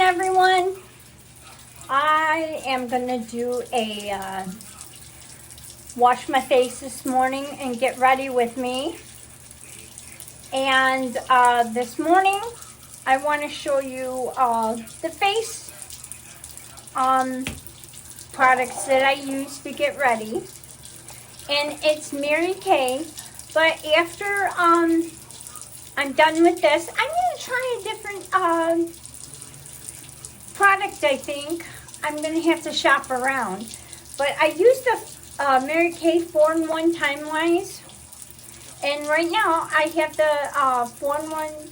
everyone. I am gonna do a wash my face this morning and get ready with me. And this morning I want to show you the face products that I use to get ready. And it's Mary Kay. But after I'm done with this, I'm going to try a different product, I think. I'm going to have to shop around. But I used the Mary Kay 4-in-1 Time Wise. And right now I have the 4-in-1,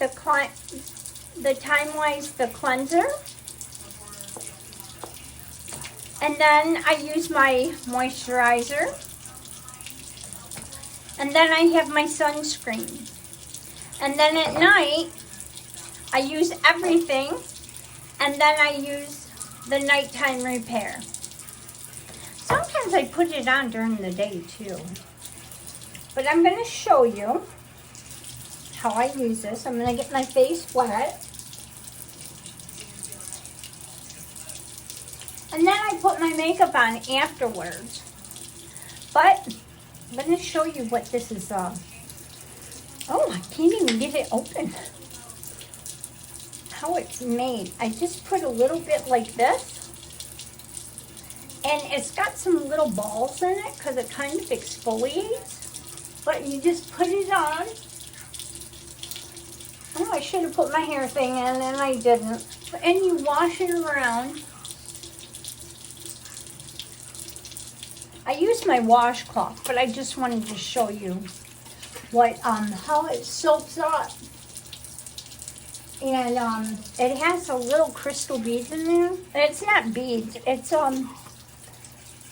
the Time Wise, the cleanser. And then I use my moisturizer. And then I have my sunscreen. And then at night, I use everything. And then I use the nighttime repair. Sometimes I put it on during the day too. But I'm going to show you how I use this. I'm going to get my face wet. And then I put my makeup on afterwards. But I'm going to show you what this is. Oh, I can't even get it open. How it's made. I just put a little bit like this. And it's got some little balls in it because it kind of exfoliates. But you just put it on. Oh, I should have put my hair thing in and I didn't. And you wash it around. I use my washcloth, but I just wanted to show you what how it soaks up. And it has a little crystal beads in there. It's not beads. It's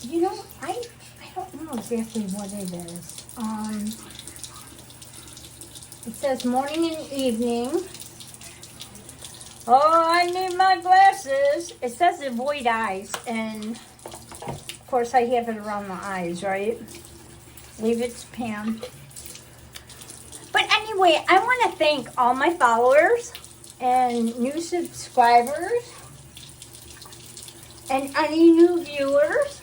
you know, I don't know exactly what it is. It says morning and evening. Oh, I need my glasses. It says avoid eyes, and of course I have it around the eyes, right? Leave it to Pam. But anyway, I want to thank all my followers and new subscribers and any new viewers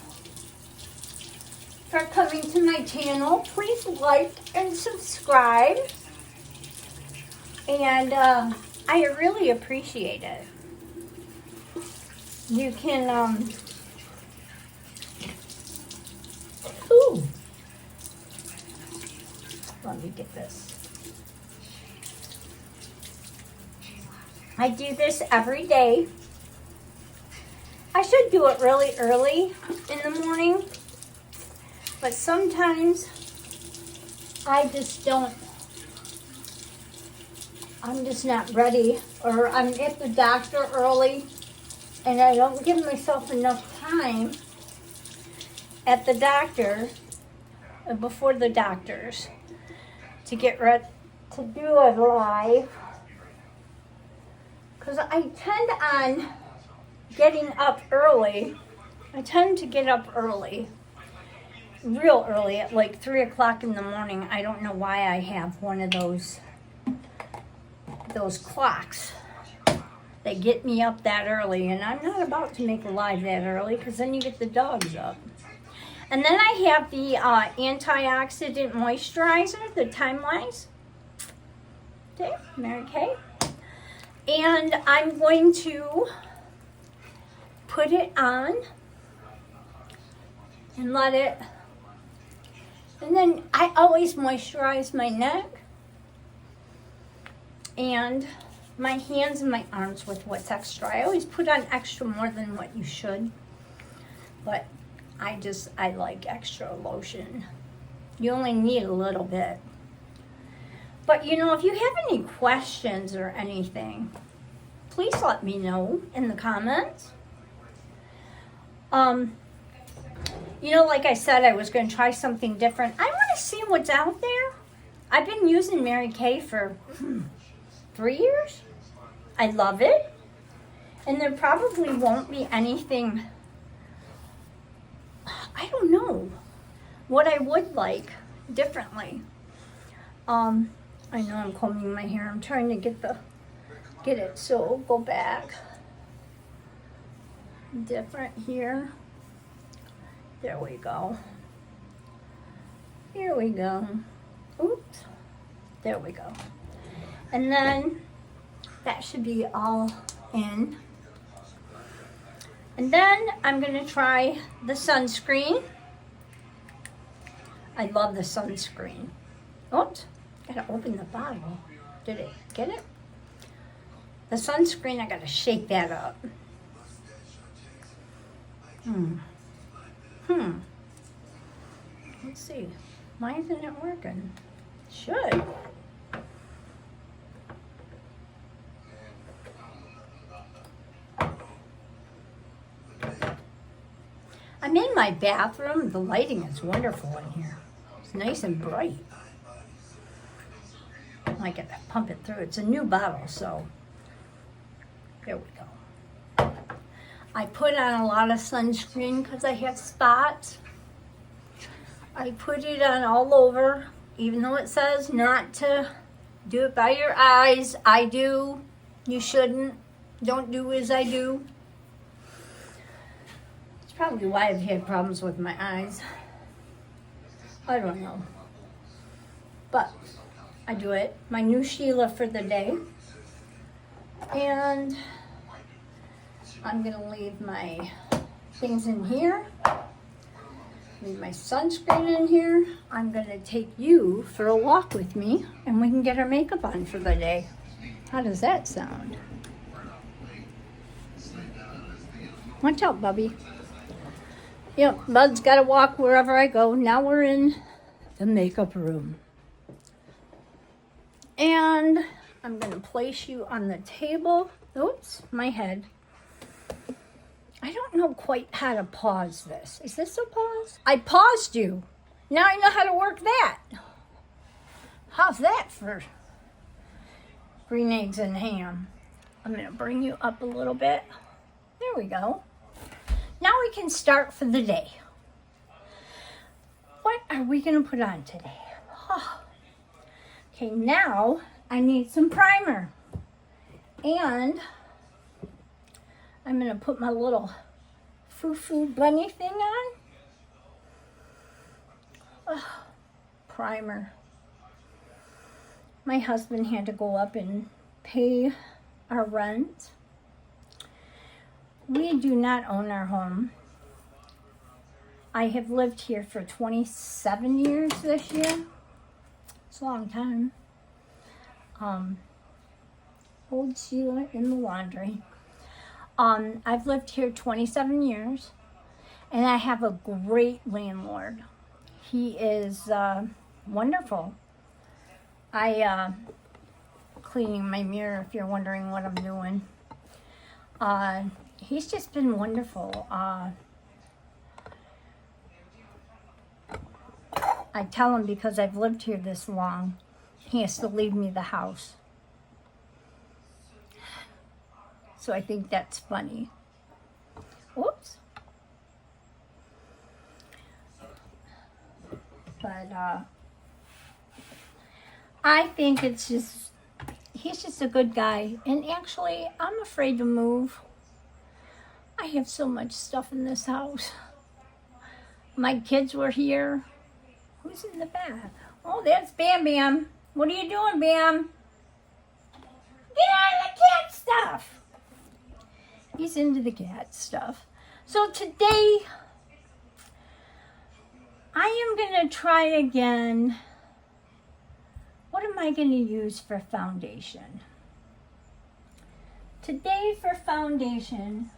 for coming to my channel. Please like and subscribe. And I really appreciate it. You can, ooh. Let me get this. I do this every day. I should do it really early in the morning, but sometimes I just don't. I'm just not ready, or I'm at the doctor early and I don't give myself enough time at the doctor, before the doctors, to get ready to do it live. Because I tend on getting up early. I tend to get up early, real early, at like 3 o'clock in the morning. I don't know why I have one of those clocks that get me up that early. And I'm not about to make a live that early because then you get the dogs up. And then I have the antioxidant moisturizer, the Time Wise. Okay, Mary Kay. And I'm going to put it on and let it, and then I always moisturize my neck and my hands and my arms with what's extra. I always put on extra more than what you should, but I like extra lotion. You only need a little bit. But you know, if you have any questions or anything, please let me know in the comments. You know, like I said, I was going to try something different. I want to see what's out there. I've been using Mary Kay for 3 years. I love it. And there probably won't be anything, I don't know, what I would like differently. I know I'm combing my hair. I'm trying to get it so it'll go back. different here. There we go. Here we go. Oops. There we go. And then that should be all in. And then I'm going to try the sunscreen. I love the sunscreen. Oops. Gotta open the bottle. Did it get it? The sunscreen, I gotta shake that up. Let's see. Why isn't it working? Should. I'm in my bathroom. The lighting is wonderful in here. It's nice and bright. I gotta pump it through. It's a new bottle, so there we go. I put on a lot of sunscreen because I have spots. I put it on all over, even though it says not to do it by your eyes. I do. You shouldn't. Don't do as I do. It's probably why I've had problems with my eyes. I don't know. But I do it. My new Sheila for the day. And I'm going to leave my things in here. Leave my sunscreen in here. I'm going to take you for a walk with me and we can get our makeup on for the day. How does that sound? Watch out, Bubby. Yep, Bud's got to walk wherever I go. Now we're in the makeup room. And I'm going to place you on the table. Oops, my head. I don't know quite how to pause this. Is this a pause? I paused you. Now I know how to work that. How's that for green eggs and ham? I'm going to bring you up a little bit. There we go. Now we can start for the day. What are we going to put on today? Oh. Okay, now I need some primer. And I'm going to put my little foo-foo bunny thing on. Oh, primer. My husband had to go up and pay our rent. We do not own our home. I have lived here for 27 years this year. It's a long time. Old Sheila in the laundry. I've lived here 27 years, and I have a great landlord. He is wonderful. Cleaning my mirror, if you're wondering what I'm doing. He's just been wonderful. I tell him because I've lived here this long, he has to leave me the house. So I think that's funny. Whoops. But I think it's just, he's just a good guy. And actually, I'm afraid to move. I have so much stuff in this house. My kids were here. Who's in the back? Oh, that's Bam Bam. What are you doing, Bam? Get out of the cat stuff. He's into the cat stuff. So today, I am going to try again. What am I going to use for foundation? Today for foundation,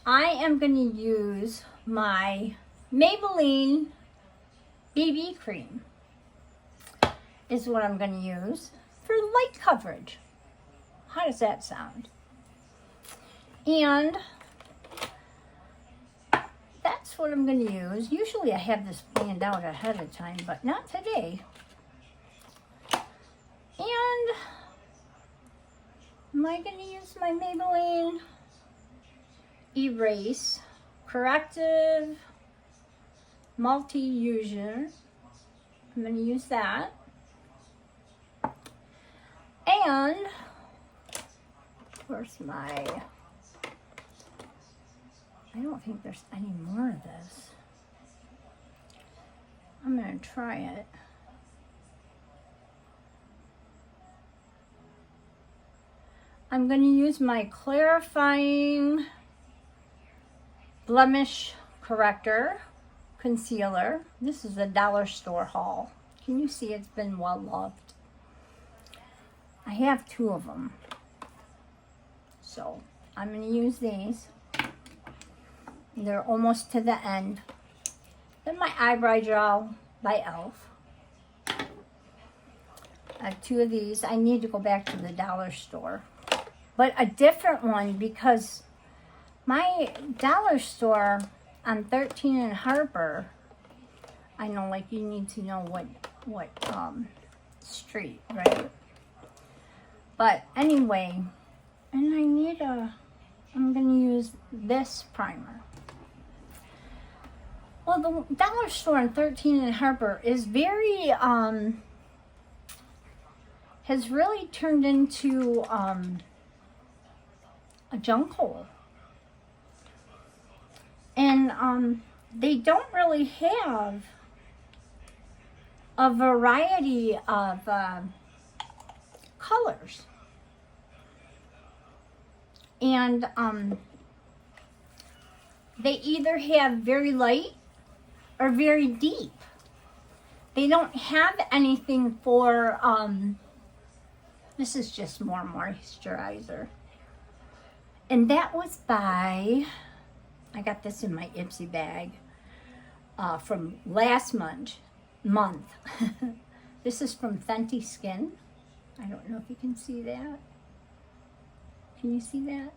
I am going to use my Maybelline BB cream. Is what I'm going to use for light coverage. How does that sound? And that's what I'm going to use. Usually I have this planned out ahead of time, but not today. And am I going to use my Maybelline Erase Corrective Multi-User? I'm going to use that. And where's my I don't think there's any more of this. I'm going to try it. I'm going to use my clarifying blemish corrector concealer. This is a dollar store haul. Can you see it's been well loved? I have 2 of them. So I'm going to use these. They're almost to the end. Then my eyebrow gel by e.l.f. I have 2 of these. I need to go back to the dollar store. But a different one, because my dollar store on 13 and Harper, I know, like, you need to know what street, right? But anyway, and I'm going to use this primer. Well, the dollar store on 13 and Harper is very, has really turned into a junk hole. And they don't really have a variety of colors. And they either have very light or very deep. They don't have anything for, this is just more moisturizer. And that was by, I got this in my Ipsy bag from last month. This is from Fenty Skin. I don't know if you can see that. Can you see that?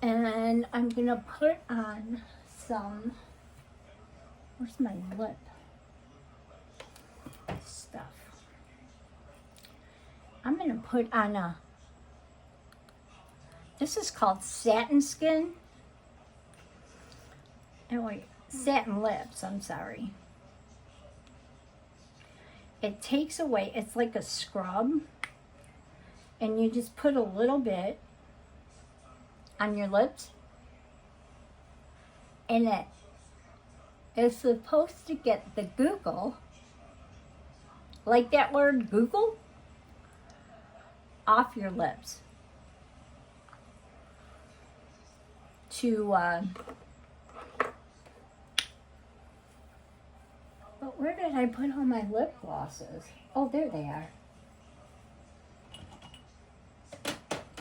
And I'm gonna put on some, where's my lip stuff? I'm gonna put on this is called Satin Skin. Oh wait, Satin Lips, I'm sorry. It takes away, it's like a scrub. And you just put a little bit on your lips. And it is supposed to get the Google, like that word Google, off your lips. But where did I put all my lip glosses? Oh, there they are.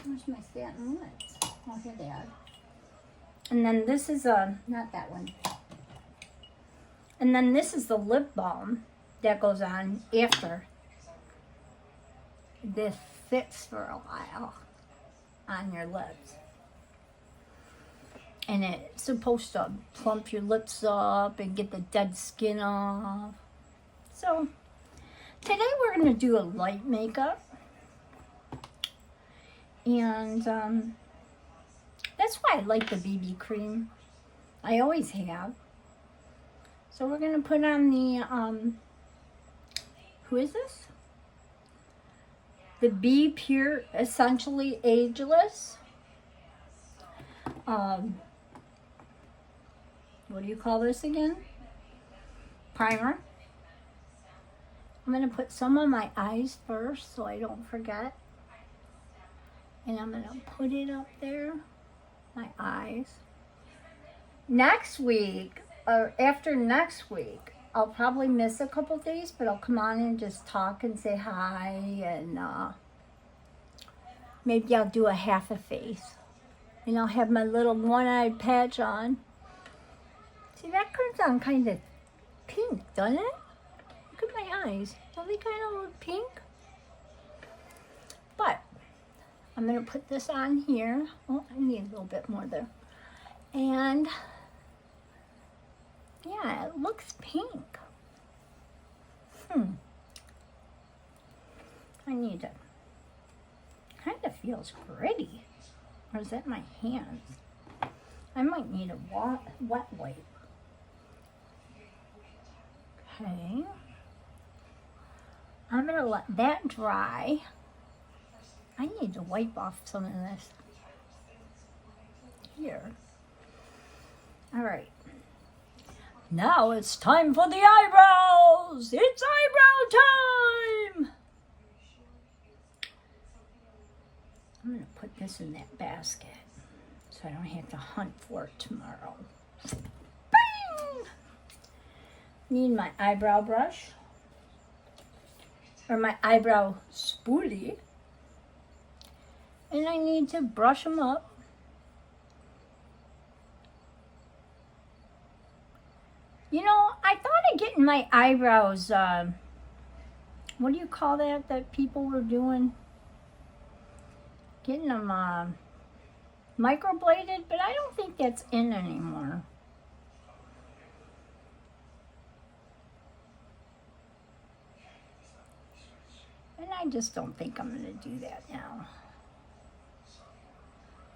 Where's my satin lips? Oh, here they are. And then this is not that one. And then this is the lip balm that goes on after this sits for a while on your lips. And it's supposed to plump your lips up and get the dead skin off. So today we're going to do a light makeup. And that's why I like the BB cream. I always have. So we're going to put on the, who is this? The Be Pure Essentially Ageless. What do you call this again? Primer. I'm going to put some on my eyes first so I don't forget. And I'm going to put it up there, my eyes. Next week, or after next week, I'll probably miss a couple days, but I'll come on and just talk and say hi. And maybe I'll do a half a face. And I'll have my little one-eyed patch on. See, that comes on kind of pink, doesn't it? Look at my eyes. Don't they kind of look pink? But I'm going to put this on here. Oh, I need a little bit more there. And yeah, it looks pink. I need it. Kind of feels gritty. Or is that my hands? I might need a wet wipe. Okay. I'm going to let that dry. I need to wipe off some of this. here. All right. Now it's time for the eyebrows. It's eyebrow time. I'm going to put this in that basket so I don't have to hunt for it tomorrow. Bing! Need my eyebrow brush or my eyebrow spoolie. And I need to brush them up. You know, I thought of getting my eyebrows, what do you call that people were doing? Getting them microbladed, but I don't think that's in anymore. And I just don't think I'm going to do that now.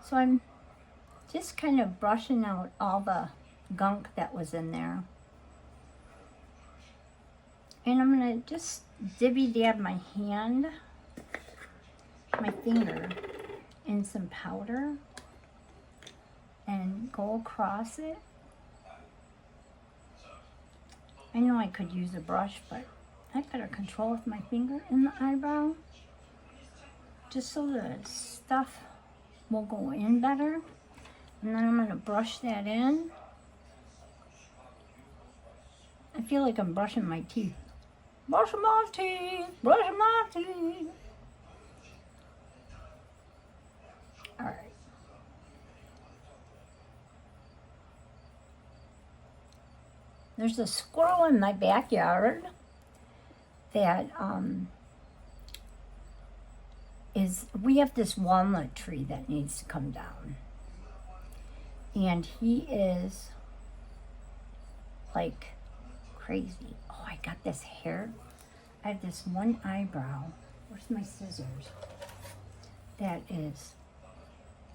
So I'm just kind of brushing out all the gunk that was in there. And I'm going to just dibby-dab my hand, my finger, in some powder and go across it. I know I could use a brush, but I better control with my finger in the eyebrow just so the stuff will go in better. And then I'm going to brush that in. I feel like I'm brushing my teeth. Brushing my teeth, brushing my teeth. All right. There's a squirrel in my backyard that we have this walnut tree that needs to come down. And he is like crazy. Oh, I got this hair. I have this one eyebrow. Where's my scissors? That is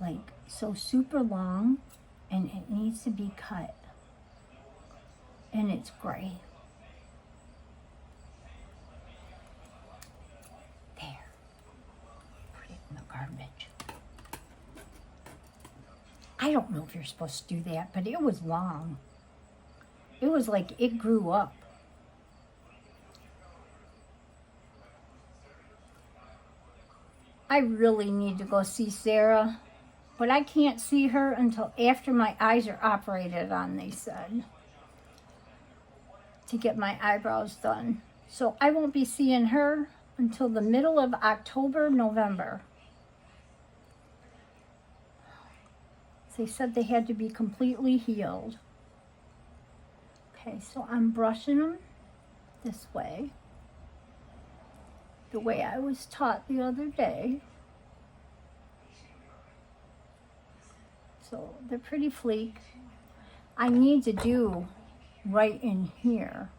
like so super long and it needs to be cut. And it's gray. There. Put it in the garbage. I don't know if you're supposed to do that, but it was long. It was like it grew up. I really need to go see Sarah, but I can't see her until after my eyes are operated on, they said, to get my eyebrows done. So I won't be seeing her until the middle of October, November. They said they had to be completely healed. Okay, so I'm brushing them this way, the way I was taught the other day. So they're pretty fleek. I need to do right in here.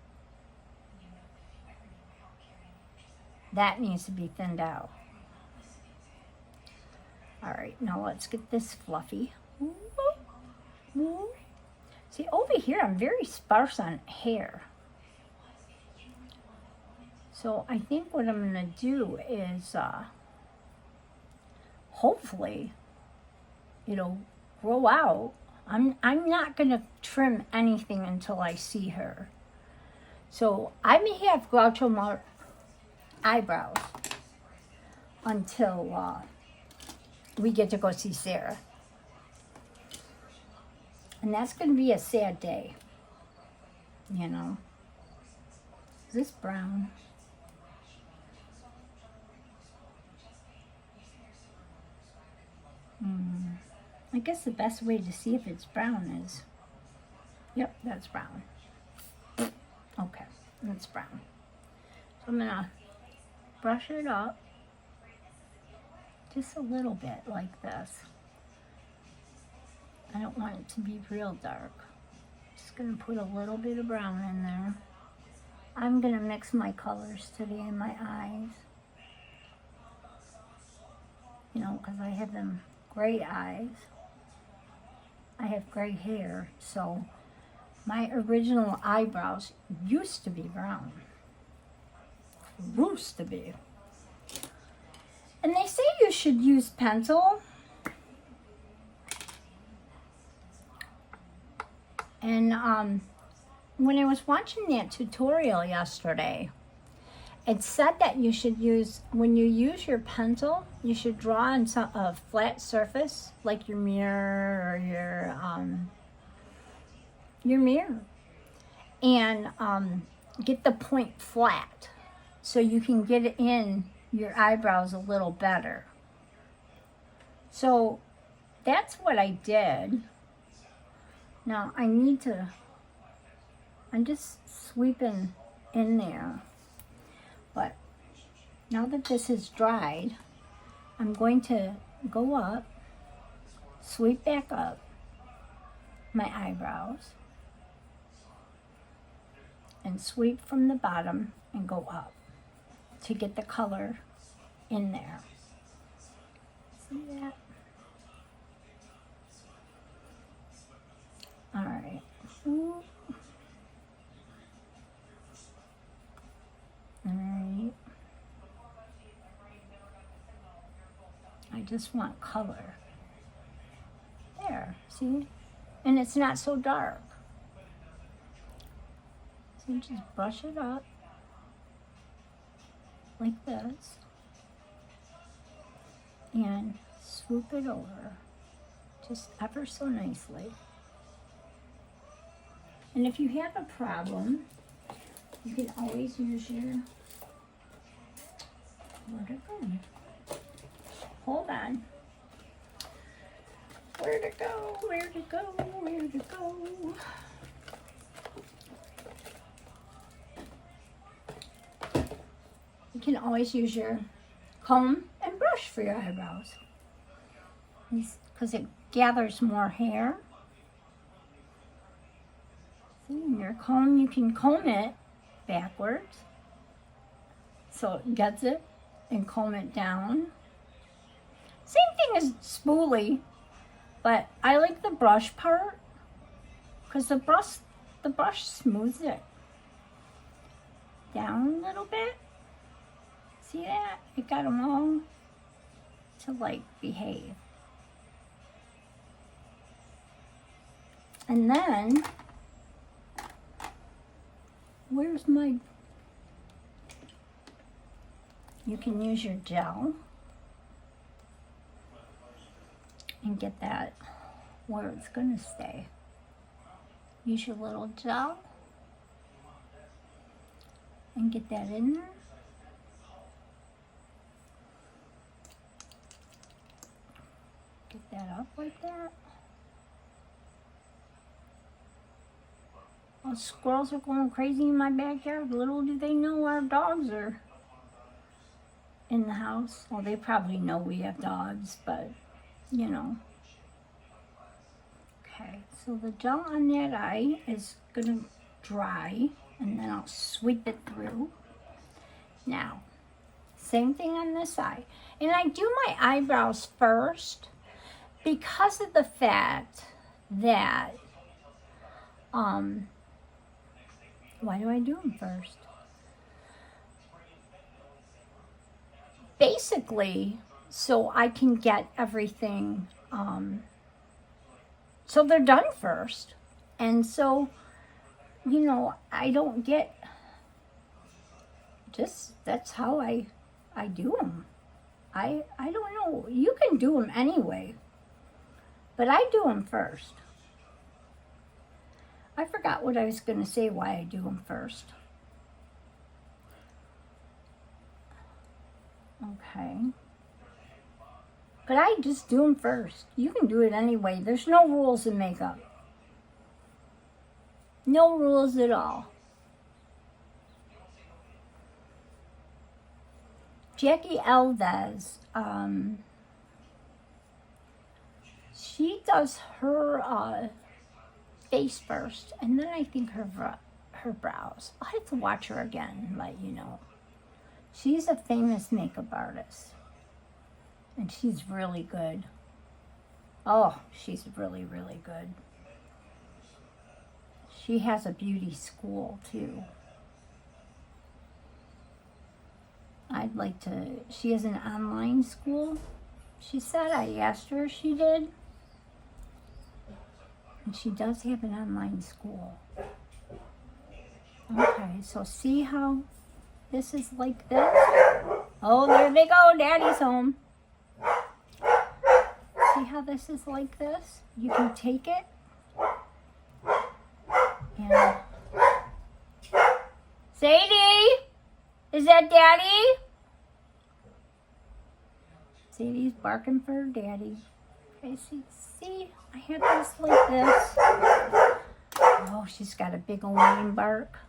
That needs to be thinned out. All right, now let's get this fluffy. See, over here I'm very sparse on hair. So I think what I'm gonna do is hopefully it'll grow out. I'm not gonna trim anything until I see her. So I may have Groucho Marx eyebrows until we get to go see Sarah. And that's going to be a sad day, you know. Is this brown? I guess the best way to see if it's brown is, yep, that's brown. Okay, that's brown. So I'm going to brush it up just a little bit like this. I don't want it to be real dark. Just going to put a little bit of brown in there. I'm going to mix my colors today in my eyes. You know, because I have them gray eyes. I have gray hair, so my original eyebrows used to be brown. Used to be. And they say you should use pencil. And when I was watching that tutorial yesterday, it said that you should use, when you use your pencil, you should draw on a flat surface, like your mirror or your mirror, and get the point flat so you can get it in your eyebrows a little better. So that's what I did. Now I'm just sweeping in there. But now that this is dried, I'm going to go up, sweep back up my eyebrows, and sweep from the bottom and go up to get the color in there. See that? All right. Ooh. All right. I just want color. There, see? And it's not so dark. So you just brush it up like this and swoop it over just ever so nicely. And if you have a problem, you can always use your, where'd it go? Hold on. Where'd it go? Where'd it go? Where'd it go? You can always use your comb and brush for your eyebrows because it gathers more hair. See, in your comb, you can comb it backwards so it gets it and comb it down. Same thing as spoolie, but I like the brush part because the brush smooths it down a little bit. See that? It got them all to like behave. And then, where's my, you can use your gel and get that where it's gonna stay. Use your little gel and get that in there. Get that up like that. Well, squirrels are going crazy in my backyard. Little do they know our dogs are in the house. Well, they probably know we have dogs, but you know. Okay, so the gel on that eye is gonna dry, and then I'll sweep it through. Now, same thing on this eye. And I do my eyebrows first because of the fact that, why do I do them first? Basically, so I can get everything, so they're done first. And so, you know, I don't get, just, that's how I do them. I don't know, you can do them anyway, but I do them first. I forgot what I was going to say, why I do them first. Okay. But I just do them first. You can do it anyway. There's no rules in makeup. No rules at all. Jackie Elvez, she does her face first, and then I think her brows. I'll have to watch her again and let you know. She's a famous makeup artist, and she's really good. Oh, she's really, really good. She has a beauty school, too. I'd like to, she has an online school. She said, I asked her if she did. And she does have an online school. Okay, so see how this is like this? Oh, there they go. Daddy's home. See how this is like this? You can take it and... Sadie! Is that Daddy? Sadie's barking for her daddy. Okay, see, I have this like this. Oh, she's got a big old name bark.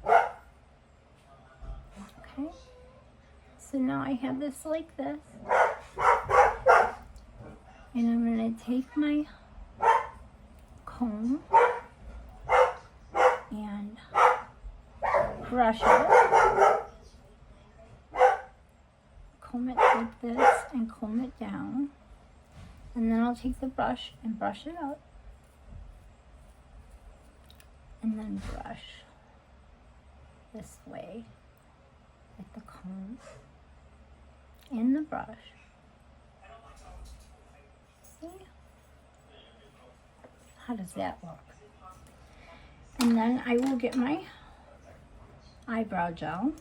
Okay. So now I have this like this. And I'm going to take my comb and brush it. Comb it like this and comb it down. And then I'll take the brush and brush it up. And then brush this way with the comb and the brush. See? How does that look? And then I will get my eyebrow gel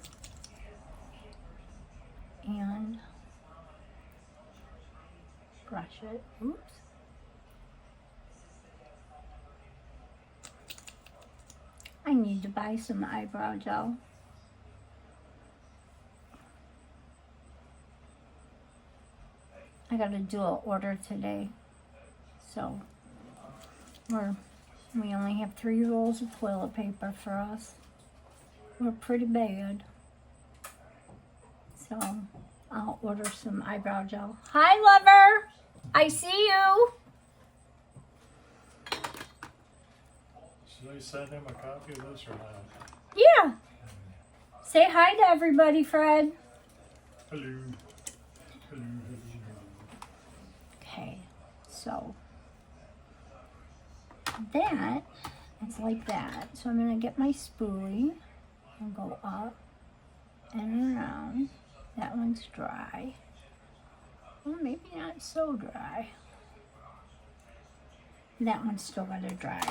and brush it. Oops. I need to buy some eyebrow gel. I gotta do an order today. So we only have 3 rolls of toilet paper for us. We're pretty bad. So I'll order some eyebrow gel. Hi, lover. I see you. Should I send him a copy of this or not? Yeah. Say hi to everybody, Fred. Hello. Hello, hello. Okay, so that is like that. So I'm gonna get my spoolie and go up and around. That one's dry. Well, maybe not so dry. That one's still gotta dry.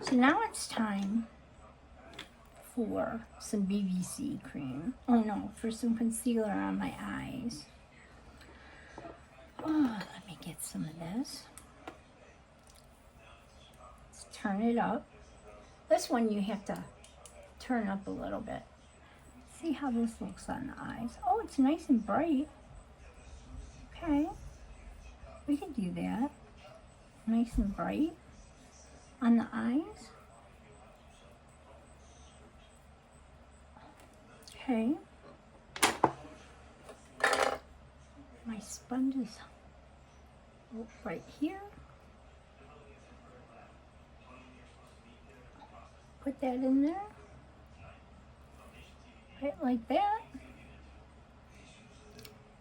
So now it's time for some BBC cream. Oh no, for some concealer on my eyes. Oh, let me get some of this. Let's turn it up. This one you have to turn up a little bit. See how this looks on the eyes. Oh, it's nice and bright. Okay, we can do that. Nice and bright on the eyes. Okay. My sponge is right here. Put that in there. Right like that.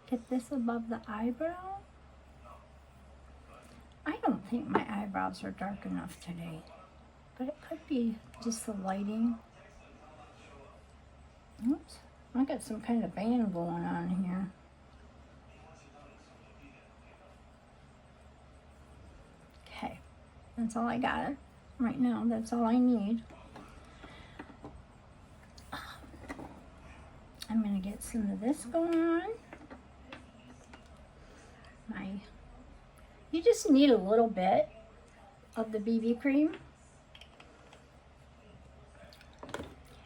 Get this above the eyebrow. I don't think my eyebrows are dark enough today, but it could be just the lighting. Oops, I got some kind of band going on here. Okay, that's all I got right now. That's all I need. I'm gonna get some of this going on. You just need a little bit of the BB cream.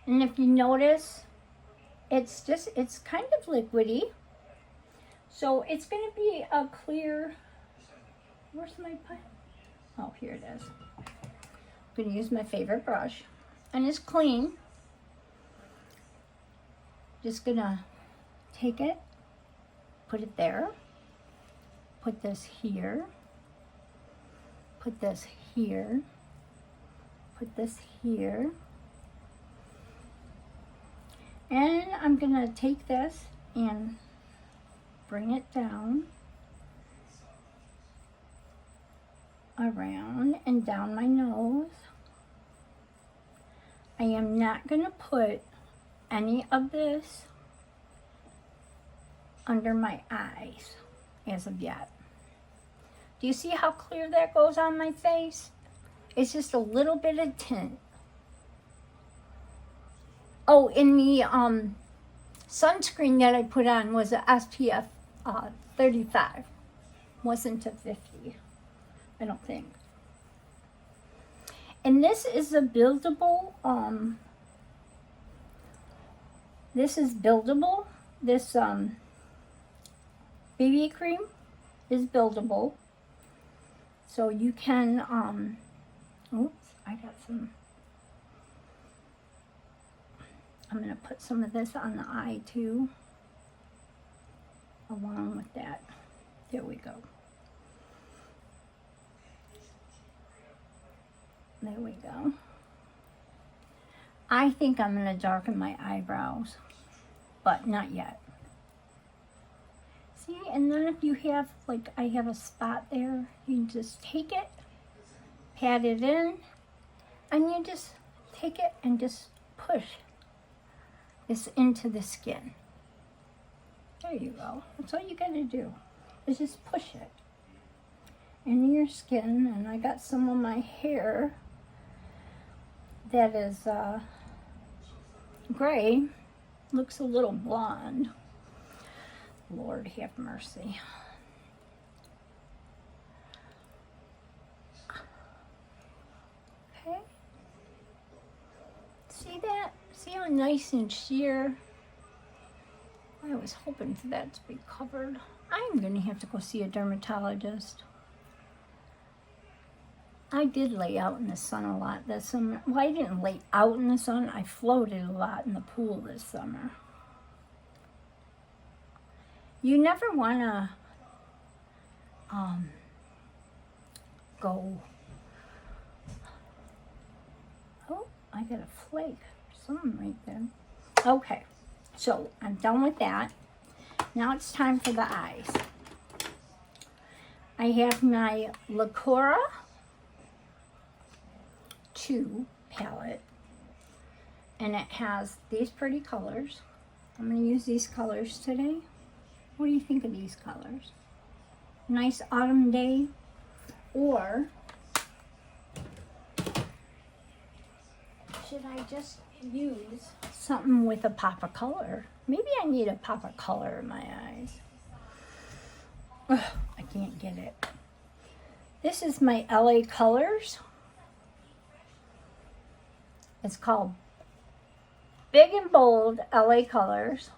And if you notice, it's kind of liquidy. So it's gonna be a clear, where's my pen? Oh, here it is. I'm gonna use my favorite brush. And it's clean. Just gonna take it, put it there, put this here, put this here, put this here. And I'm gonna take this and bring it down, around and down my nose. I am not gonna put any of this under my eyes as of yet. Do you see how clear that goes on my face? It's just a little bit of tint. Oh, in the sunscreen that I put on was a SPF 35. Wasn't a 50, I don't think. And this is a buildable, this is buildable. This BB cream is buildable. So you can, oops, I got some. I'm going to put some of this on the eye too, along with that. There we go. There we go. I think I'm going to darken my eyebrows, but not yet. See, and then if you have, like I have a spot there, you can just take it, pat it in, and you just take it and just push this into the skin. There you go. That's all you gotta do, is just push it into your skin. And I got some of my hair that is gray, looks a little blonde. Lord have mercy. Okay. See that? See how nice and sheer? I was hoping for that to be covered. I'm going to have to go see a dermatologist. I did lay out in the sun a lot this summer. Well, I didn't lay out in the sun. I floated a lot in the pool this summer. You never want to go. Oh, I got a flake. Something right there. Okay, so I'm done with that. Now it's time for the eyes. I have my Lacura 2 palette, and it has these pretty colors. I'm going to use these colors today. What do you think of these colors? Nice autumn day, or should I just use something with a pop of color? Maybe I need a pop of color in my eyes. Ugh, I can't get it. This is my LA Colors. It's called Big and Bold LA Colors.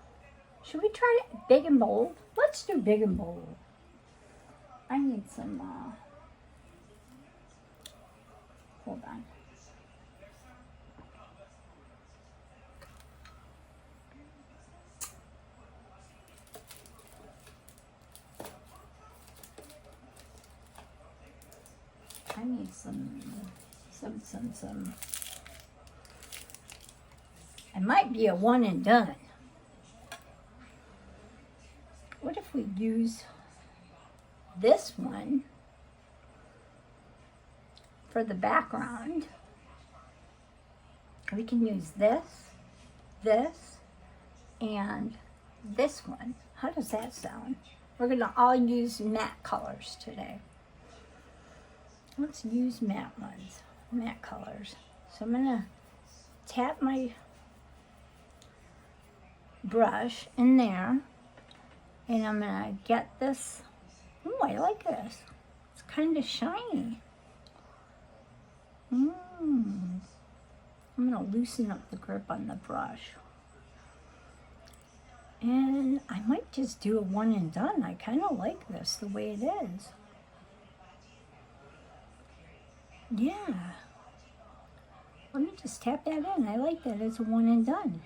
Should we try it big and bold? Let's do big and bold. I need some, hold on. I need some. It might be a one and done. What if we use this one for the background? We can use this, and this one. How does that sound? We're gonna all use matte colors today. Let's use matte ones, matte colors. So I'm gonna tap my brush in there. And I'm gonna get this. Oh, I like this. It's kind of shiny. I'm gonna loosen up the grip on the brush. And I might just do a one and done. I kind of like this the way it is. Yeah. Let me just tap that in. I like that as a one and done.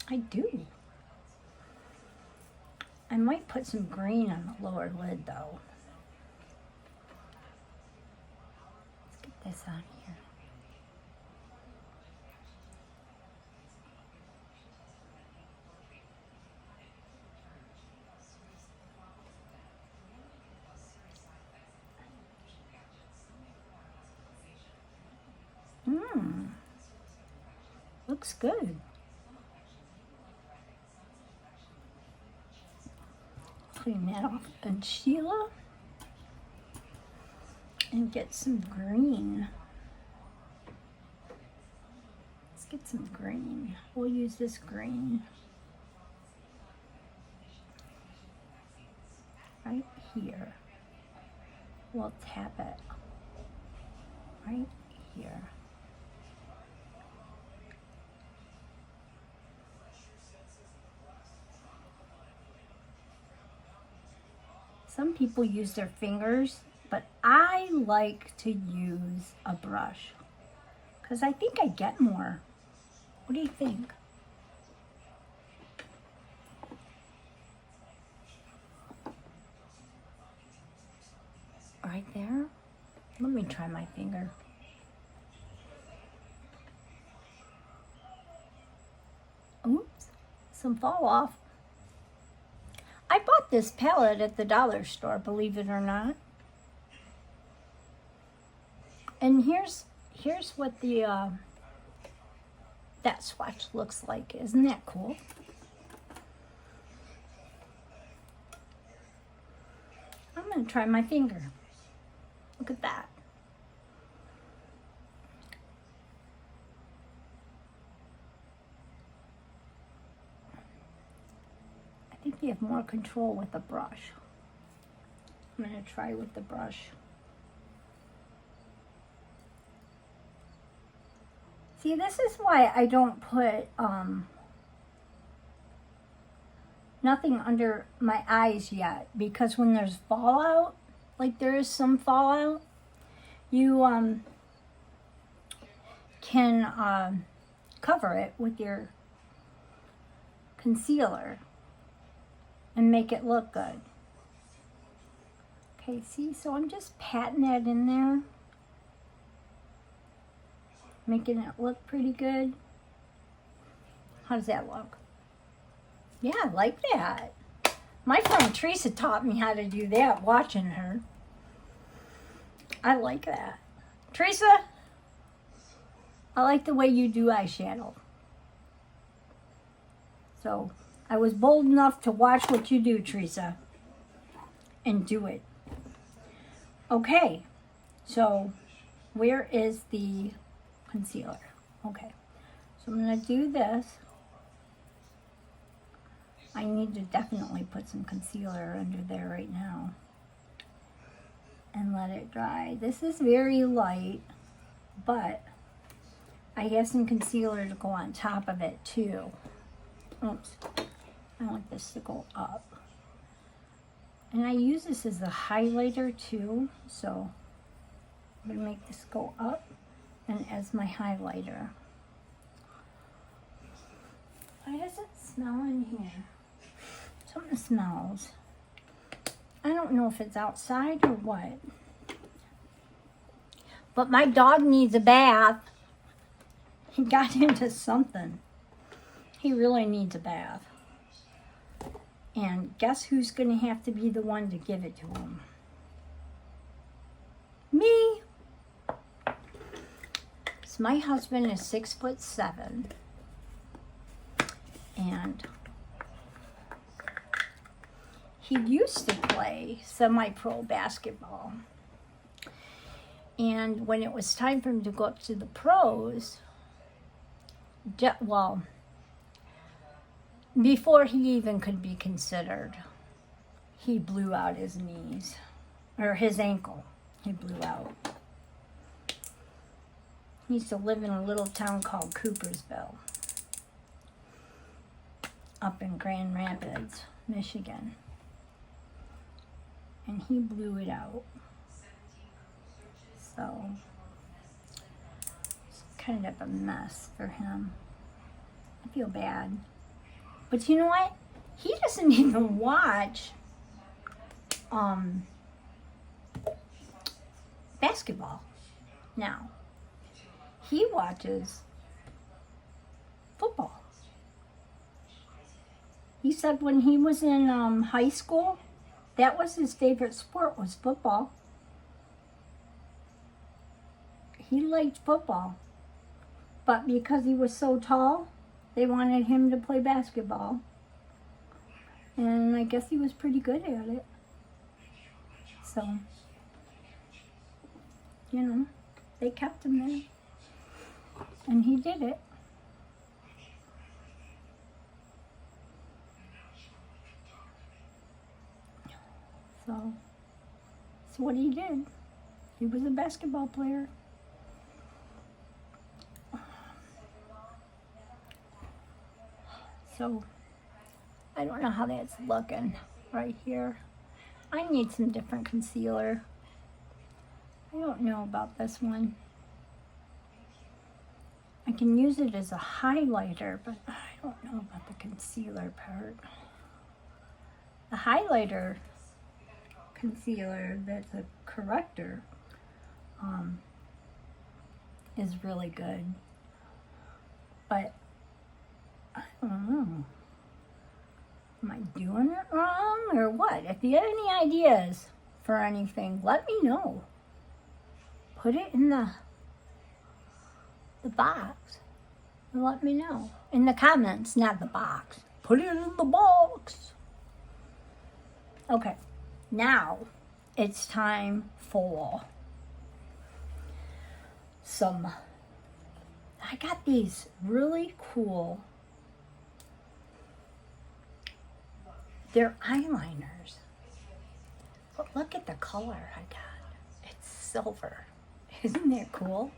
I do. I might put some green on the lower lid though. Let's get this on here. Looks good. clean that off. And Sheila. And get some green. Let's get some green. We'll use this green. Right here. We'll tap it. Right here. Some people use their fingers, but I like to use a brush because I think I get more. What do you think? Right there? Let me try my finger. Oops, some fall off. I bought this palette at the dollar store, believe it or not. And here's what the that swatch looks like. Isn't that cool? I'm gonna try my finger. Look at that. I think you have more control with the brush. I'm gonna try with the brush. See, this is why I don't put nothing under my eyes yet, because when there's fallout, like there is some fallout, you can cover it with your concealer and make it look good. Okay, see, so I'm just patting that in there, making it look pretty good. How does that look? Yeah, I like that. My friend Teresa taught me how to do that, watching her. I like that. Teresa, I like the way you do eyeshadow. So I was bold enough to watch what you do, Teresa, and do it. Okay, so where is the concealer? Okay, so I'm gonna do this. I need to definitely put some concealer under there right now and let it dry. This is very light, but I have some concealer to go on top of it too. Oops, I want this to go up. And I use this as a highlighter too, so I'm gonna make this go up and as my highlighter. Why does it smell in here? Something smells. I don't know if it's outside or what. But my dog needs a bath. He got into something. He really needs a bath. And guess who's going to have to be the one to give it to him? Me. So my husband is 6'7", and he used to play semi-pro basketball. And when it was time for him to go up to the pros, well, before he even could be considered, he blew out his knees, or his ankle. He blew out. He used to live in a little town called Coopersville, up in Grand Rapids, Michigan. And he blew it out. So it's kind of a mess for him. I feel bad. But you know what? He doesn't even watch basketball now. He watches football. He said when he was in high school, that was his favorite sport, was football. He liked football. But because he was so tall, they wanted him to play basketball. And I guess he was pretty good at it. So, you know, they kept him there. And he did it. So, that's what he did. He was a basketball player. So, I don't know how that's looking right here. I need some different concealer. I don't know about this one. I can use it as a highlighter, but I don't know about the concealer part. The highlighter concealer that's a corrector is really good. But I don't know. Am I doing it wrong or what? If you have any ideas for anything, let me know. Put it in the box and let me know. In the comments, not the box. Put it in the box. Okay, now it's time for some. I got these really cool. They're eyeliners. But look at the color I got. It's silver. Isn't that cool?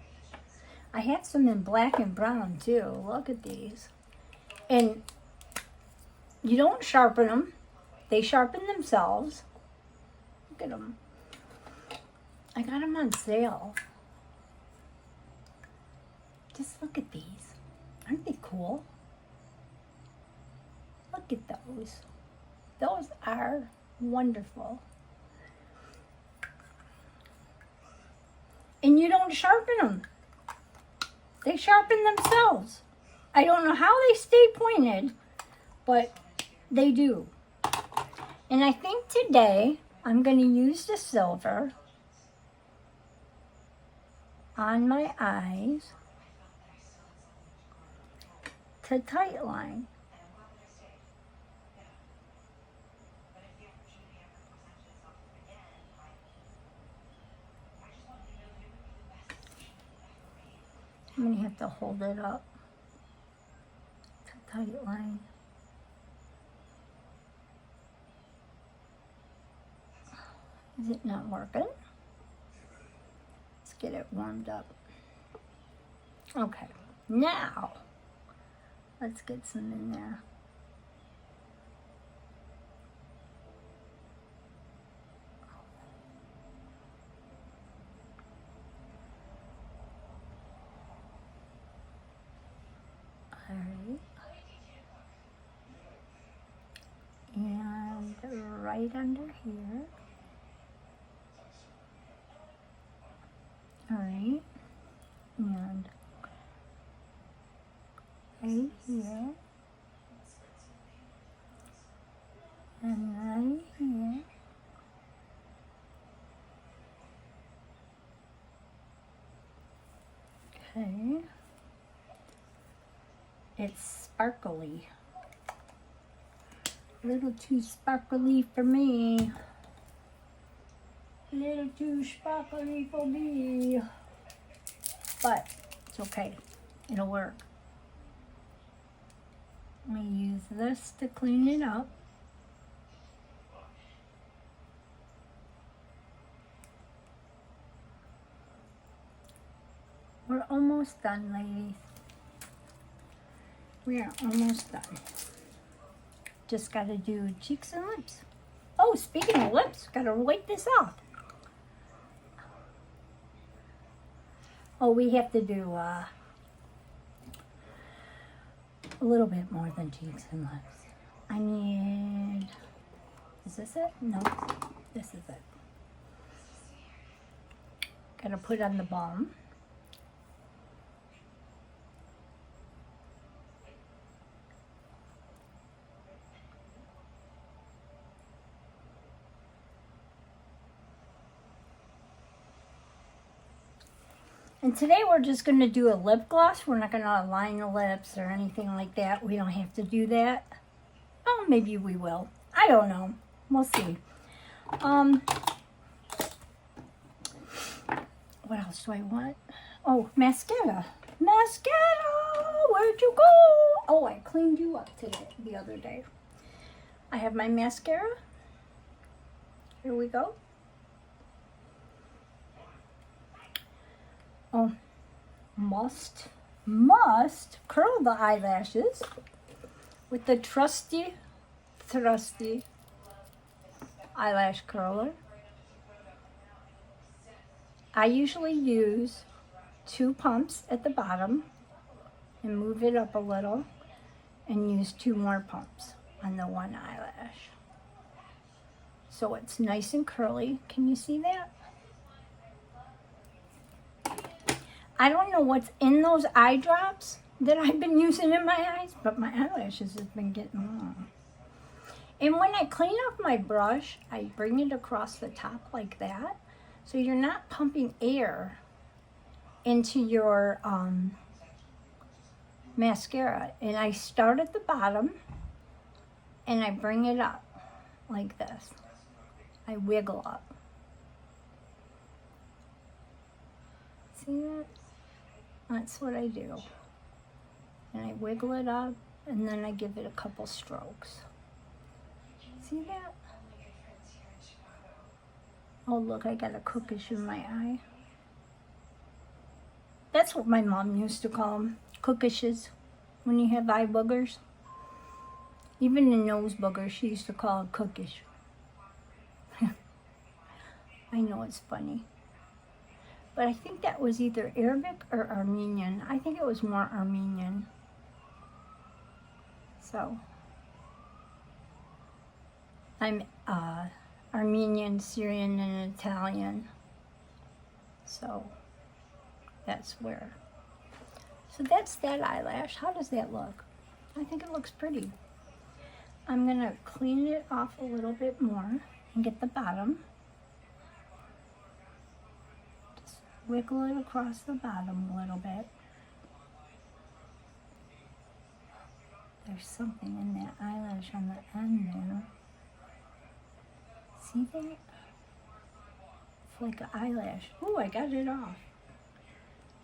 I have some in black and brown too. Look at these. And you don't sharpen them. They sharpen themselves. Look at them. I got them on sale. Just look at these. Aren't they cool? Look at those. Those are wonderful. And you don't sharpen them. They sharpen themselves. I don't know how they stay pointed, but they do. And I think today I'm going to use the silver on my eyes to tightline. I'm going to have to hold it up to tightline. Is it not working? Let's get it warmed up. Okay, now let's get some in there. All right. And right under here. All right, and right here, and right here, okay, it's sparkly, a little too sparkly for me. A little too sparkly for me. But it's okay. It'll work. I'm going to use this to clean it up. We're almost done, ladies. We are almost done. Just got to do cheeks and lips. Oh, speaking of lips, got to wipe this off. Oh, we have to do a little bit more than cheeks and lips. I need, is this it? No, this is it. Gotta put on the balm. And today we're just going to do a lip gloss. We're not going to line the lips or anything like that. We don't have to do that. Oh, maybe we will. I don't know. We'll see. What else do I want? Oh, mascara. Mascara! Where'd you go? Oh, I cleaned you up today, the other day. I have my mascara. Here we go. Oh, must curl the eyelashes with the trusty, thrusty eyelash curler. I usually use 2 pumps at the bottom and move it up a little and use 2 more pumps on the one eyelash. So it's nice and curly. Can you see that? I don't know what's in those eye drops that I've been using in my eyes, but my eyelashes have been getting long. And when I clean off my brush, I bring it across the top like that. So you're not pumping air into your mascara. And I start at the bottom and I bring it up like this. I wiggle up. See that? That's what I do. And I wiggle it up and then I give it a couple strokes. See that? Oh, look, I got a cookish in my eye. That's what my mom used to call them, cookishes, when you have eye boogers. Even the nose boogers, she used to call it cookish. I know it's funny. But I think that was either Arabic or Armenian. I think it was more Armenian. So, I'm Armenian, Syrian, and Italian. So, that's where. So that's that eyelash. How does that look? I think it looks pretty. I'm going to clean it off a little bit more and get the bottom. Just wiggle it across the bottom a little bit. There's something in that eyelash on the end there. See that? It's like an eyelash. Ooh, I got it off.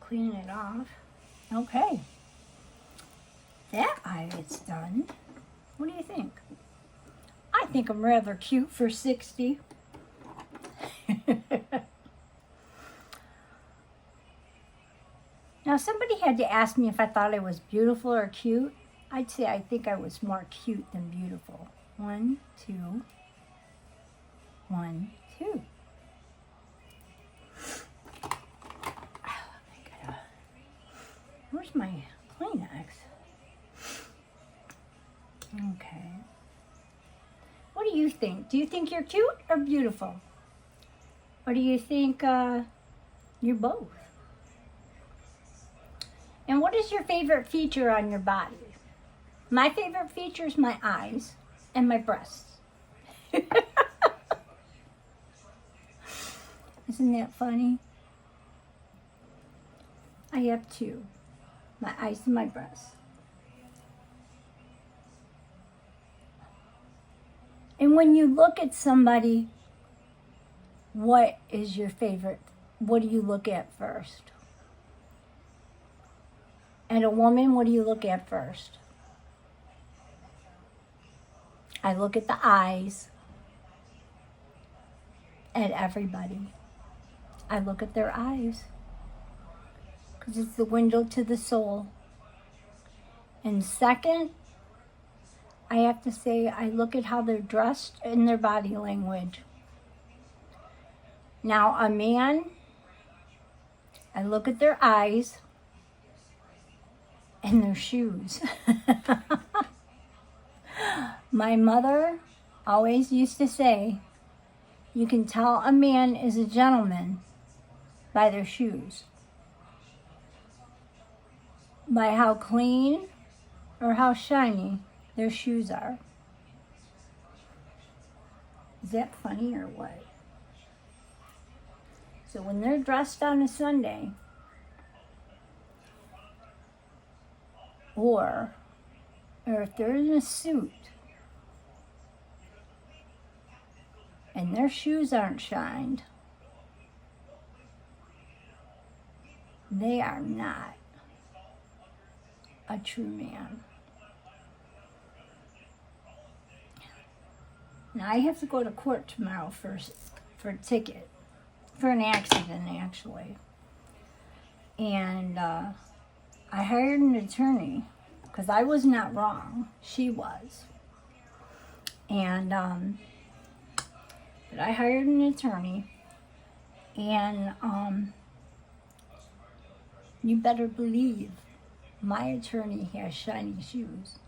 Clean it off. Okay. That eye is done. What do you think? I think I'm rather cute for 60. Now, somebody had to ask me if I thought I was beautiful or cute. I'd say I think I was more cute than beautiful. 1, 2. 1, 2. Where's my Kleenex? Okay. What do you think? Do you think you're cute or beautiful? Or do you think you're both? And what is your favorite feature on your body? My favorite feature is my eyes and my breasts. Isn't that funny? I have 2. My eyes and my breasts. And when you look at somebody, what is your favorite? What do you look at first? And a woman, what do you look at first? I look at the eyes at everybody. I look at their eyes because it's the window to the soul. And second, I have to say I look at how they're dressed and their body language. Now, a man, I look at their eyes and their shoes. My mother always used to say, you can tell a man is a gentleman by their shoes. By how clean or how shiny their shoes are. Is that funny or what? So when they're dressed on a Sunday, or if they're in a suit, and their shoes aren't shined, they are not a true man. Now I have to go to court tomorrow for a ticket, for an accident actually. And I hired an attorney because I was not wrong, she was. And but I hired an attorney, and you better believe my attorney has shiny shoes.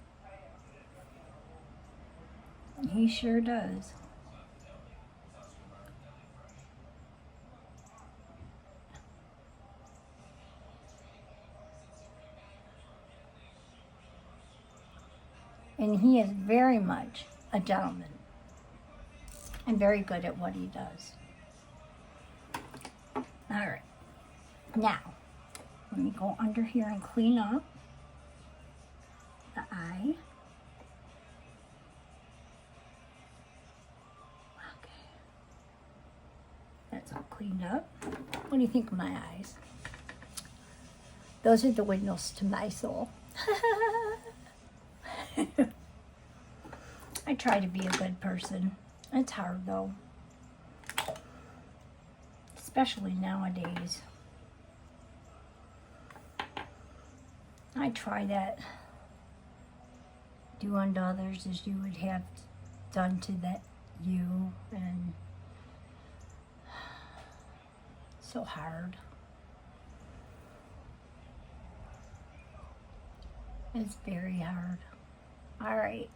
He sure does. And he is very much a gentleman and very good at what he does. All right. Now, let me go under here and clean up the eye. Okay. That's all cleaned up. What do you think of my eyes? Those are the windows to my soul. I try to be a good person. It's hard though. Especially nowadays. I try that. Do unto others as you would have done to you, and so hard. It's very hard. All right.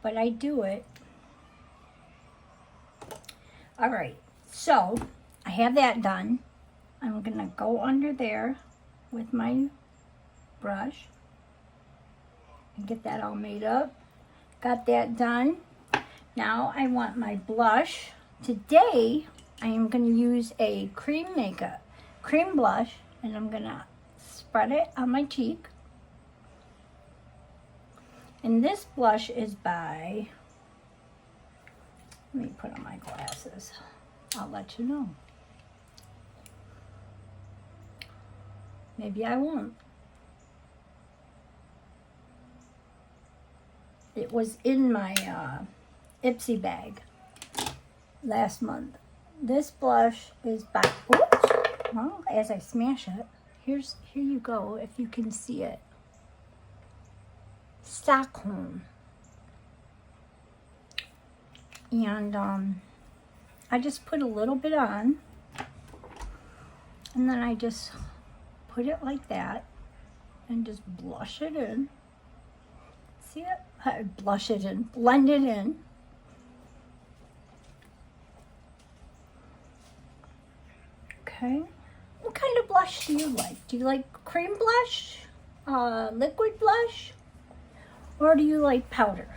But I do it. All right. So I have that done. I'm going to go under there with my brush and get that all made up. Got that done. Now I want my blush. Today I am going to use a cream blush, and I'm going to spread it on my cheek. And this blush is by, let me put on my glasses. I'll let you know. Maybe I won't. It was in my Ipsy bag last month. This blush is by, oops, well, as I smash it, here you go, if you can see it. Stockholm. And I just put a little bit on, and then I just put it like that and just blush it in. See it? I blush it in, blend it in. Okay. What kind of blush do you like? Do you like cream blush, liquid blush, or do you like powder?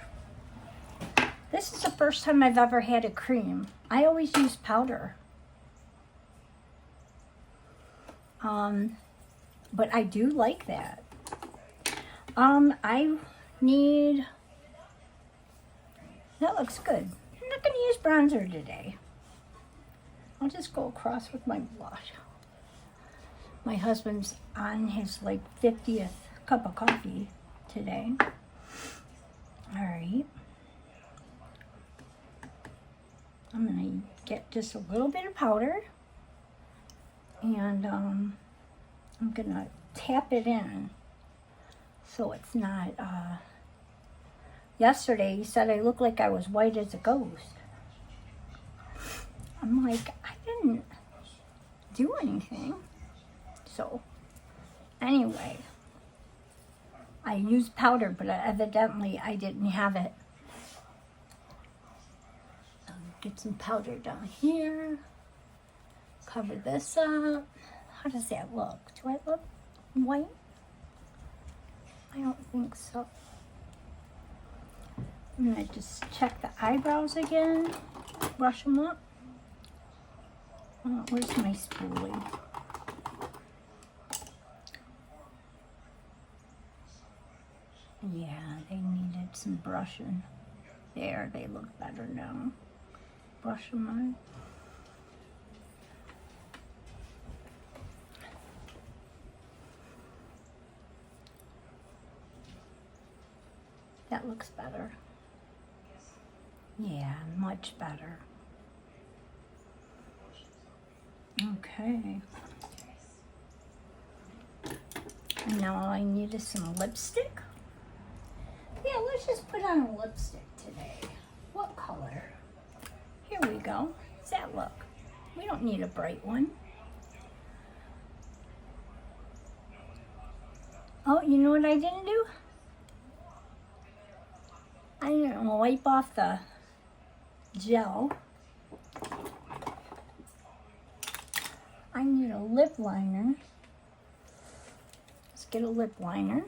This is the first time I've ever had a cream. I always use powder. But I do like that. I need, that looks good. I'm not going to use bronzer today. I'll just go across with my blush. My husband's on his 50th cup of coffee today. All right. I'm going to get just a little bit of powder, and I'm going to tap it in so it's not, yesterday he said I looked like I was white as a ghost. I'm like, I didn't do anything. So, anyway, I used powder, but evidently I didn't have it. Get some powder down here. Cover this up. How does that look? Do I look white? I don't think so. I'm gonna just check the eyebrows again. Brush them up. Oh, where's my spoolie? Yeah, they needed some brushing. There, they look better now. Brush them on. That looks better. Yeah, much better. Okay. And now all I need is some lipstick. Yeah, let's just put on a lipstick today. What color? Here we go. How's that look? We don't need a bright one. Oh, you know what I didn't do? I didn't wipe off the gel. I need a lip liner. Let's get a lip liner.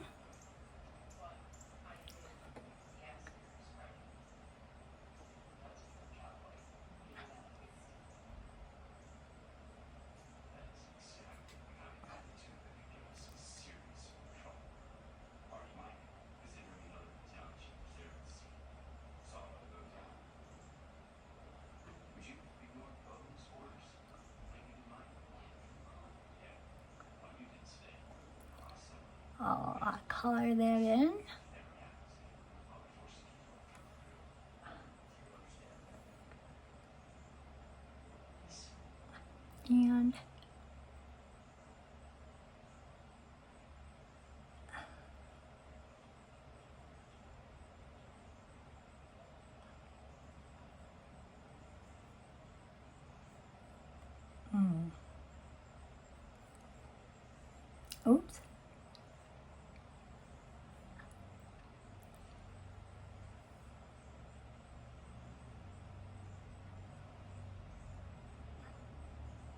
I'll color that in. And oops.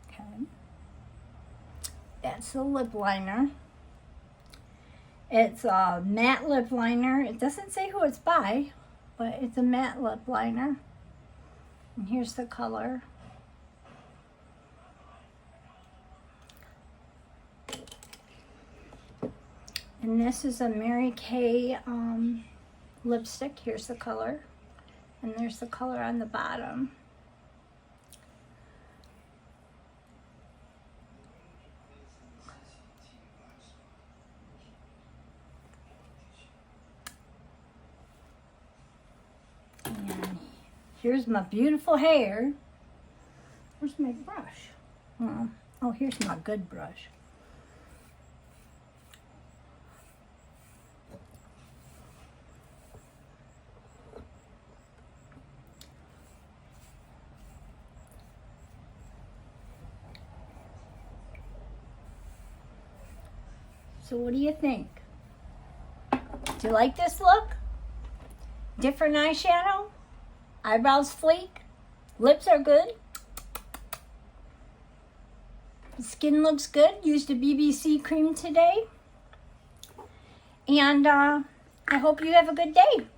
Okay. That's the lip liner. It's a matte lip liner. It doesn't say who it's by, but it's a matte lip liner. And here's the color. And this is a Mary Kay lipstick. Here's the color. And there's the color on the bottom. And here's my beautiful hair. Where's my brush? Oh, here's my good brush. So what do you think? Do you like this look? Different eyeshadow? Eyebrows flake? Lips are good? Skin looks good. Used a BBC cream today. And I hope you have a good day.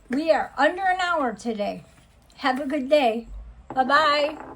We are under an hour today. Have a good day. Bye-bye.